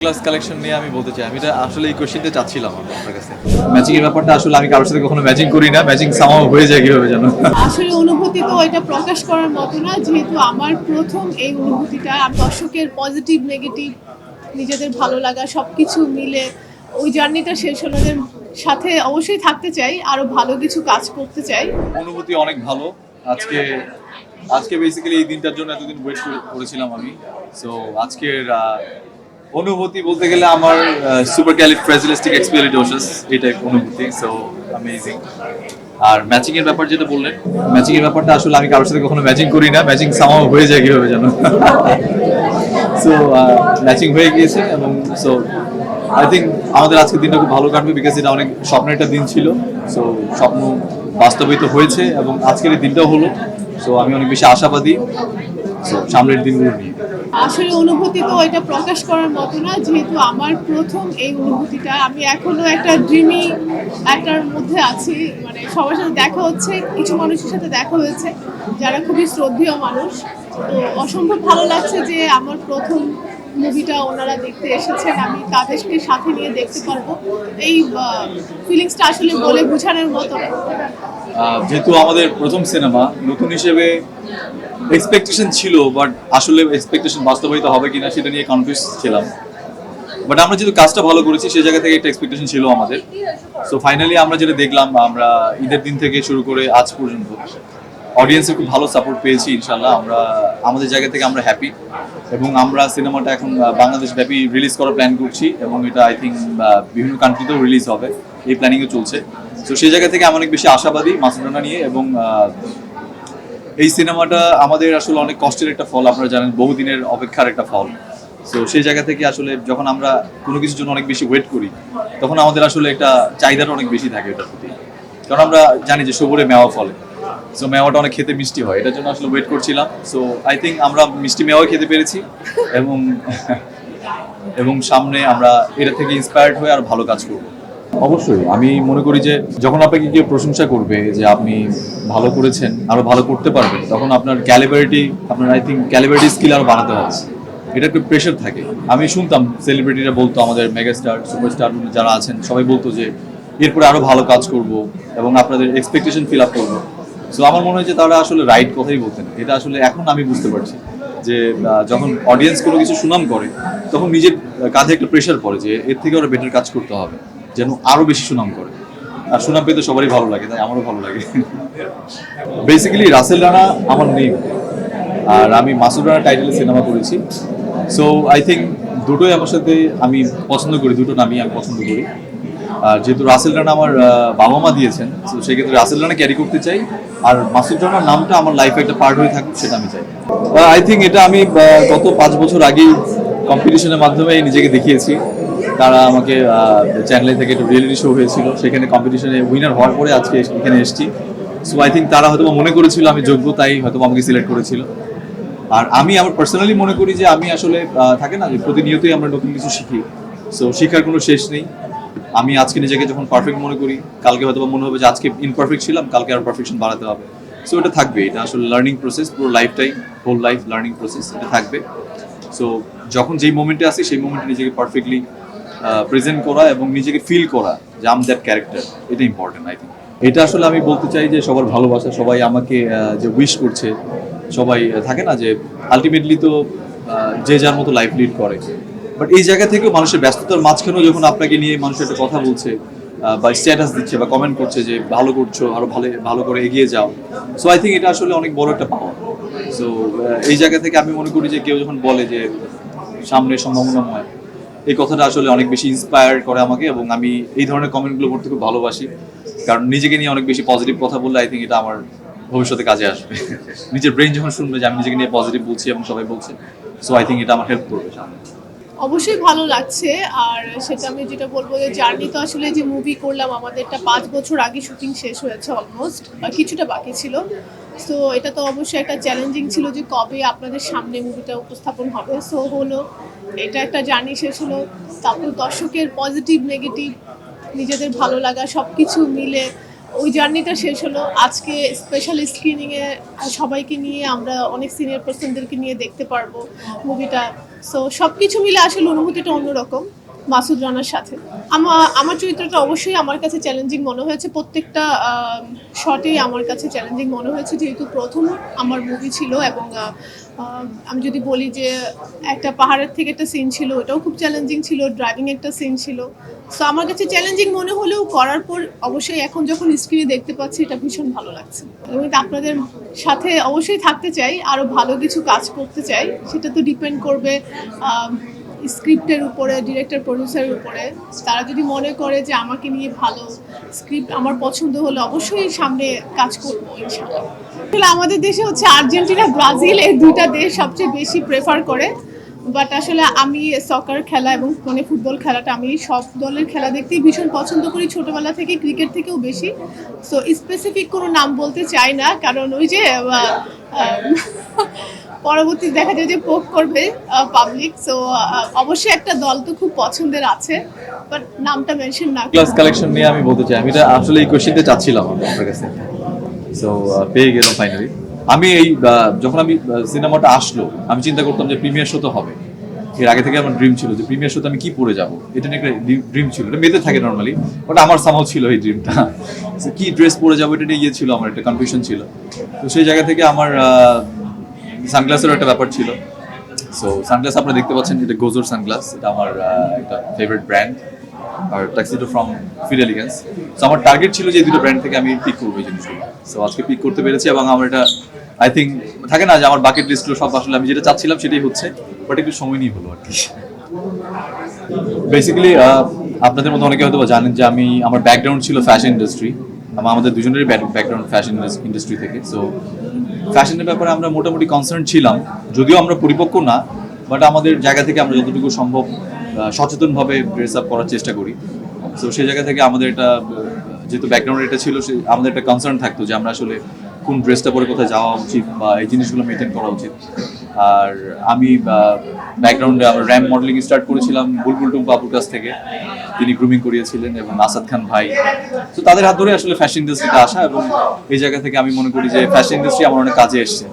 Class collection নিয়ে আমি বলতে চাই, আমি এটা আসলে এই কোশ্চেনটা চাচ্ছিলাম আপনার কাছে। ম্যাচিং এর ব্যাপারটা আসলে আমি কারোর সাথে কখনো ম্যাচিং করি না, ম্যাচিং সামাও হয়ে যায় কিভাবে জানো। আসলে অনুভূতি তো এটা প্রকাশ করার মতো না, যেহেতু আমার প্রথম এই অনুভূতিটা আমি দর্শকের পজিটিভ নেগেটিভ নিজেদের ভালো লাগা সবকিছু মিলে ওই জার্নিটা শেষ হলোদের সাথে অবশ্যই থাকতে চাই, আরো ভালো কিছু কাজ করতে চাই। অনুভূতি অনেক ভালো। আজকে আজকে বেসিক্যালি এই দিনটার জন্য এতদিন ওয়েট করেছিলাম আমি। সো আজকের অনুভূতি বলতে গেলে আমার সুপার ক্যালিফ্রাজিলিস্টিক এক্সপিয়ালিডোসাস, এটা এক অনুভূতি। So amazing. আর ম্যাচিং এর ব্যাপার যেটা বললেন, ম্যাচিং এর ব্যাপারটা আসলে আমি কারোর সাথে কখনো ম্যাচিং করি না, ম্যাচিং সামাও হয়ে যায় কিভাবে জানো। সো ম্যাচিং হয়ে গিয়েছে এবং সো আই থিঙ্ক আমাদের আজকের দিনটা খুব ভালো কাটবে, বিকজ এটা অনেক স্বপ্নের একটা দিন ছিল। সো স্বপ্ন বাস্তবায়িত হয়েছে এবং আজকের এই দিনটাও হলো। সো আমি অনেক বেশি আশাবাদী সো সামনের দিনগুলো নিয়ে। আসলে অনুভূতি তো এটা প্রকাশ করার মতো না, যেহেতু আমার প্রথম এই অনুভূতিটা আমি এখনো একটা ড্রিমি একটার মধ্যে আছি। মানে সবার সাথে দেখা হচ্ছে, কিছু মানুষের সাথে দেখা হয়েছে যারা খুবই শ্রদ্ধেয় মানুষ। তো অসম্ভব ভালো লাগছে যে আমার প্রথম মুভিটা ওনারা দেখতে এসেছেন, আমি তাদেরকে সাথে নিয়ে দেখতে পারবো। এই ফিলিংসটা আসলে বলে বোঝানোর মতো না। যেহেতু আমাদের প্রথম সিনেমা, নতুন হিসেবে এক্সপেকটেশন ছিল, বাট আসলে এক্সপেকটেশন বাস্তবায়িত হবে কিনা সেটা নিয়ে কনফিউজ ছিলাম। বাট আমরা যেহেতু কাজটা ভালো করেছি সেই জায়গা থেকে একটা এক্সপেকটেশন ছিল আমাদের। সো ফাইনালি আমরা যেটা দেখলাম, আমরা ঈদের দিন থেকে শুরু করে আজ পর্যন্ত অডিয়েন্সের খুব ভালো সাপোর্ট পেয়েছি। ইনশাল্লাহ আমরা আমাদের জায়গা থেকে আমরা হ্যাপি এবং আমরা সিনেমাটা এখন বাংলাদেশ ব্যাপী রিলিজ করার প্ল্যান করছি এবং এটা আই থিঙ্ক বিভিন্ন কান্ট্রিতেও রিলিজ হবে, এই প্ল্যানিংও চলছে। তো সেই জায়গা থেকে আমি অনেক বেশি আশাবাদী মাসুদ রানা নিয়ে। এবং এই সিনেমাটা আমাদের আসলে অনেক কষ্টের একটা ফল, আপনারা জানেন, বহুদিনের অপেক্ষার একটা ফল। সো সেই জায়গা থেকে আসলে যখন আমরা কোনো কিছুর জন্য অনেক বেশি ওয়েট করি, তখন আমাদের আসলে একটা চাহিদাটা অনেক বেশি থাকে এটার প্রতি, কারণ আমরা জানি যে সবুরে মেওয়া ফলে। সো মেওয়াটা অনেক খেতে মিষ্টি হয়, এটার জন্য আসলে ওয়েট করছিলাম। সো আই থিঙ্ক আমরা মিষ্টি মেওয়া খেতে পেরেছি এবং এবং সামনে আমরা এটা থেকে ইন্সপায়ার্ড হয়ে আর ভালো কাজ করব। অবশ্যই আমি মনে করি যে যখন আপনাকে কেউ প্রশংসা করবে যে আপনি ভালো করেছেন, আরো ভালো করতে পারবেন, তখন আপনার আই থিঙ্ক ক্যালিবারিটি স্কিল আরো বানাতে হবে। এটা একটু প্রেশার থাকে। আমি শুনতাম সেলিব্রিটিরা বলতো, আমাদের মেগাস্টার সুপারস্টার যারা আছেন সবাই বলতো যে এরপরে আরো ভালো কাজ করব এবং আপনাদের এক্সপেকটেশন ফিল আপ করবো। সো আমার মনে হয় যে তারা আসলে রাইট কথাই বলতেন। এটা আসলে এখন আমি বুঝতে পারছি যে যখন অডিয়েন্স কোনো কিছু সুনাম করে, তখন নিজের কাঁধে একটা প্রেশার পড়ে যে এর থেকে আরো বেটার কাজ করতে হবে যেন আরো বেশি সুনাম করে। আর সুনাম পেতে সবারই ভালো লাগে, তাই আমারও ভালো লাগে। বেসিক্যালি রাসেল রানা আমার নেম, আর আমি মাসুদ রানা টাইটেলে সিনেমা করেছি। সো আই থিঙ্ক দুটোই আমার সাথে আমি পছন্দ করি, দুটো নামই আমি পছন্দ করি। আর যেহেতু রাসেল রানা আমার বাবা মা দিয়েছেন, তো সেক্ষেত্রে রাসেল রানা ক্যারি করতে চাই। আর মাসুদ রানার নামটা আমার লাইফে একটা পার্ট হয়ে থাকুক, সেটা আমি চাই। আই থিঙ্ক এটা আমি গত 5 বছর আগেই কম্পিটিশনের মাধ্যমে নিজেকে দেখিয়েছি। তারা আমাকে চ্যানেলে থেকে একটা রিয়েলিটি শো হয়েছিল, সেখানে কম্পিটিশনে উইনার হওয়ার পরে আজকে এখানে এসেছি। সো আই থিঙ্ক তারা হয়তো মনে করেছিল আমি যোগ্য, তাই হয়তো আমাকে সিলেক্ট করেছিল। আর আমি আমার পার্সোনালি মনে করি যে আমি আসলে থাকে না যে প্রতিনিয়তই আমরা নতুন কিছু শিখি। সো শিখার কোনো শেষ নেই। আমি আজকে নিজেকে যখন পারফেক্ট মনে করি, কালকে হয়তো মনে হবে যে আজকে ইনপারফেক্ট ছিলাম, কালকে আর পারফেকশন বাড়াতে হবে। সো এটা থাকবে, এটা আসলে লার্নিং প্রসেস, পুরো লাইফটাই, হোল লাইফ লার্নিং প্রসেস, এটা থাকবে। সো যখন যেই মোমেন্টে আসি সেই মোমেন্টে নিজেকে পারফেক্টলি প্রেজেন্ট করা এবং নিজেকে ফিল করা যে আম দ্যাট ক্যারেক্টার, এটা ইম্পর্টেন্ট আই থিঙ্ক। এটা আসলে আমি বলতে চাই যে সবার ভালোবাসা, সবাই আমাকে যে উইশ করছে, সবাই থাকে না যে আলটিমেটলি তো যে যার মতো লাইফ লিড করে। বাট এই জায়গা থেকেও মানুষের ব্যস্ততার মাঝখানেও যখন আপনাকে নিয়ে মানুষের একটা কথা বলছে বা স্ট্যাটাস দিচ্ছে বা কমেন্ট করছে যে ভালো করছো, আরো ভালো ভালো করে এগিয়ে যাও, সো আই থিঙ্ক এটা আসলে অনেক বড় একটা পাওয়া। সো এই জায়গা থেকে আমি মনে করি যে কেউ যখন বলে যে সামনে সম্ভাবনাময়, এই কথাটা আসলে অনেক বেশি ইন্সপায়ার করে আমাকে। এবং আমি এই ধরনের কমেন্টগুলো পড়তে খুব ভালোবাসি, কারণ নিজেকে নিয়ে অনেক বেশি পজিটিভ কথা বললে আই থিঙ্ক এটা আমার ভবিষ্যতে কাজে আসবে। নিজের ব্রেন যখন শুনবে যে আমি নিজেকে নিয়ে পজিটিভ বলছি এবং সবাই বলছে, সো আই থিঙ্ক এটা আমার হেল্প করবে সামনে। অবশ্যই ভালো লাগছে। আর সেটা আমি যেটা বলবো যে জার্নি তো আসলে যে মুভি করলাম আমাদেরটা 5 বছর আগে শুটিং শেষ হয়েছে অলমোস্ট, কিছুটা বাকি ছিল। সো এটা তো অবশ্যই একটা চ্যালেঞ্জিং ছিল যে কবে আপনাদের সামনে মুভিটা উপস্থাপন হবে। সো হলো, এটা একটা জার্নি শেষ হলো, তারপর দর্শকের পজিটিভ নেগেটিভ নিজেদের ভালো লাগা সবকিছু মিলে ওই জার্নিটা শেষ হলো। আজকে স্পেশাল স্ক্রিনিংয়ে সবাইকে নিয়ে আমরা অনেক সিনিয়র পার্সনদেরকে নিয়ে দেখতে পারবো মুভিটা। সো সব কিছু মিলে আসলে অনুভূতিটা অন্যরকম মাসুদ রানার সাথে। আমার চরিত্রটা অবশ্যই আমার কাছে চ্যালেঞ্জিং মনে হয়েছে, প্রত্যেকটা শটেই আমার কাছে চ্যালেঞ্জিং মনে হয়েছে, যেহেতু প্রথম আমার মুভি ছিল। এবং আমি যদি বলি যে একটা পাহাড়ের থেকে একটা সিন ছিল, ওটাও খুব চ্যালেঞ্জিং ছিল, ড্রাইভিং একটা সিন ছিল। সো আমার কাছে চ্যালেঞ্জিং মনে হলেও করার পর অবশ্যই এখন যখন স্ক্রিনে দেখতে পাচ্ছি এটা ভীষণ ভালো লাগছে। এবং আপনাদের সাথে অবশ্যই থাকতে চাই, আরও ভালো কিছু কাজ করতে চাই। সেটা তো ডিপেন্ড করবে স্ক্রিপ্টের উপরে, ডিরেক্টর প্রডিউসারের উপরে। তারা যদি মনে করে যে আমাকে নিয়ে ভালো স্ক্রিপ্ট আমার পছন্দ হলে অবশ্যই সামনে কাজ করবো ইনশাআল্লাহ। আসলে আমাদের দেশে হচ্ছে আর্জেন্টিনা, ব্রাজিল, এই দুইটা দেশ সবচেয়ে বেশি প্রেফার করে। বাট আসলে আমি সকার খেলা এবং মানে ফুটবল খেলাটা আমি সব দলের খেলা দেখতেই ভীষণ পছন্দ করি, ছোটবেলা থেকে, ক্রিকেট থেকেও বেশি। সো স্পেসিফিক কোনো নাম বলতে চাই না, কারণ ওই যে পরবর্তী দেখা যায় যে পোক করবে পাবলিক। সো অবশ্যই একটা দল তো খুব পছন্দের আছে, বাট নামটা মেনশন না। ক্লাস কালেকশন নিয়ে আমি বলতে চাই, আমি এটা আসলে এই কোয়েশ্চেনটা চাচ্ছিলাম আপনার কাছে, সো পেয়ে গেলাম ফাইনালি। আমি এই যখন আমি সিনেমাটা আসলো আমি চিন্তা করতাম যে প্রিমিয়ার শো তো হবে, এর আগে থেকে আমার ড্রিম ছিল যে প্রিমিয়ার শোতে আমি কি পরে যাব, এটা নিয়ে একটা ড্রিম ছিল। এটা মেয়েদের থাকে নর্মালি, বাট আমার সামাও ছিল এই ড্রিমটা, কি ড্রেস পরে যাবো এটা নিয়ে ছিল, আমার একটা কনফিউশন ছিল। তো সেই জায়গা থেকে আমার সানগ্লাসেরও একটা ব্যাপার ছিল। সো সানগ্লাস আপনারা দেখতে পাচ্ছেন, এটা গোজোর সানগ্লাস, এটা আমার একটা ফেভারিট ব্র্যান্ড, আর tuxedo from feed elegance. So আমার টার্গেট ছিল যে এই দুটো ব্র্যান্ড থেকে আমি পিক করবো এই জিনিসগুলো। সো আজকে পিক করতে পেরেছি, এবং আমার এটা আই থিঙ্ক থাকে না যে আমার বাকেট লিস্টগুলো সব আসলে আমি যেটা চাচ্ছিলাম সেটাই হচ্ছে, বাট একটু সময় নিয়ে হলো আর কি। বেসিক্যালি আপনাদের মধ্যে অনেকে হয়তো জানেন যে আমার ব্যাকগ্রাউন্ড ছিল ফ্যাশন ইন্ডাস্ট্রি, আমাদের দুজনেরই ব্যাকগ্রাউন্ড ফ্যাশন ইন্ডাস্ট্রি থেকে। সো ফ্যাশনের ব্যাপারে আমরা মোটামুটি কনসার্ন ছিলাম, যদিও আমরা পরিপক্ক না, বাট আমাদের জায়গা থেকে আমরা যতটুকু সম্ভব সচেতনভাবে ড্রেস আপ করার চেষ্টা করি। সো সেই জায়গা থেকে আমাদের এটা, যেহেতু ব্যাকগ্রাউন্ড এটা ছিল, আমাদের একটা কনসার্ন থাকতো যে আমরা আসলে কোন ড্রেসটা পরে কোথায় যাওয়া উচিত বা এই জিনিসগুলো মেনটেন করা উচিত। আর আমি ব্যাকগ্রাউন্ডে আমার র্যাম্প মডেলিং স্টার্ট করেছিলাম বুলবুল টুম্পা আপুর কাছ থেকে, তিনি গ্রুমিং করিয়েছিলেন, এবং আসাদ খান ভাই। তো তাদের হাত ধরে আসলে ফ্যাশন ইন্ডাস্ট্রিতে আসা, এবং এই জায়গা থেকে আমি মনে করি যে ফ্যাশন ইন্ডাস্ট্রি আমার অনেক কাজে এসছে।